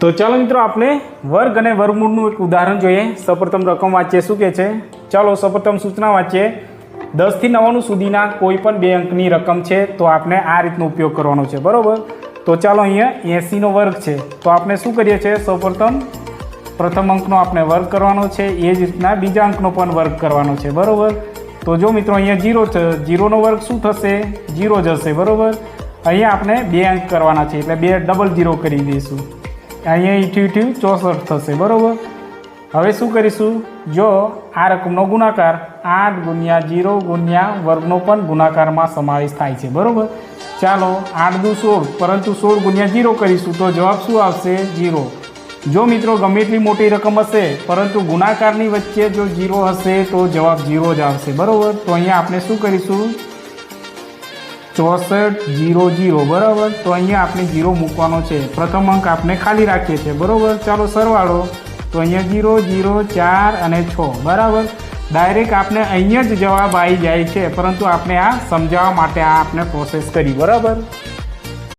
તો ચાલો મિત્રો આપણે વર્ગ અને વર્ગમૂળનું એક ઉદાહરણ જોઈએ। સૌપ્રથમ રકમ વાંચીએ શું કહે છે। ચાલો સૌપ્રથમ સૂચના વાંચીએ। 10 થી 99 સુધીના કોઈ પણ બે અંકની રકમ છે તો આપણે આ રીતનો ઉપયોગ કરવાનો છે, બરાબર। તો ચાલો અહીંયા 80 નો વર્ગ છે તો આપણે શું કરીએ છીએ, સૌપ્રથમ પ્રથમ અંકનો આપણે વર્ગ કરવાનો છે, એ જ રીતના બીજા અંકનો પણ વર્ગ કરવાનો છે, બરાબર। તો જો મિત્રો અહીંયા 0 છે, 0નો વર્ગ શું થશે, 0 જ હશે, બરાબર। અહીંયા આપણે બે અંક કરવાના છે એટલે બે ડબલ 0 કરી દઈશું। અહીંયા 64 થશે, બરાબર। હવે શું કરીશું, જો આ રકમનો ગુણાકાર 8 ગુણ્યા 0 ગુણ્યા વર્ગનો પણ ગુણાકારમાં સમાવેશ થાય છે, બરાબર। ચાલો 8 દુ 16, પરંતુ 16 ગુણ્યા 0 કરીશું તો જવાબ શું આવશે, 0। જો મિત્રો ગમે એટલી મોટી રકમ હશે પરંતુ ગુણાકારની વચ્ચે જો 0 હશે તો જવાબ 0 જ આવશે, બરાબર। તો અહીંયા આપણે શું કરીશું, 64 0 0, બરાબર। તો અહીંયા આપણે 0 મૂકવાનો છે, પ્રથમ અંક આપણે ખાલી રાખીએ છીએ, બરાબર। ચાલો સરવાળો, તો અહીંયા 0 0 4 અને 6, બરાબર। ડાયરેક્ટ આપણે અહીંયા જ જવાબ આવી જાય છે, પરંતુ આપણે આ સમજાવવા માટે આ આપણે પ્રોસેસ કરી, બરાબર।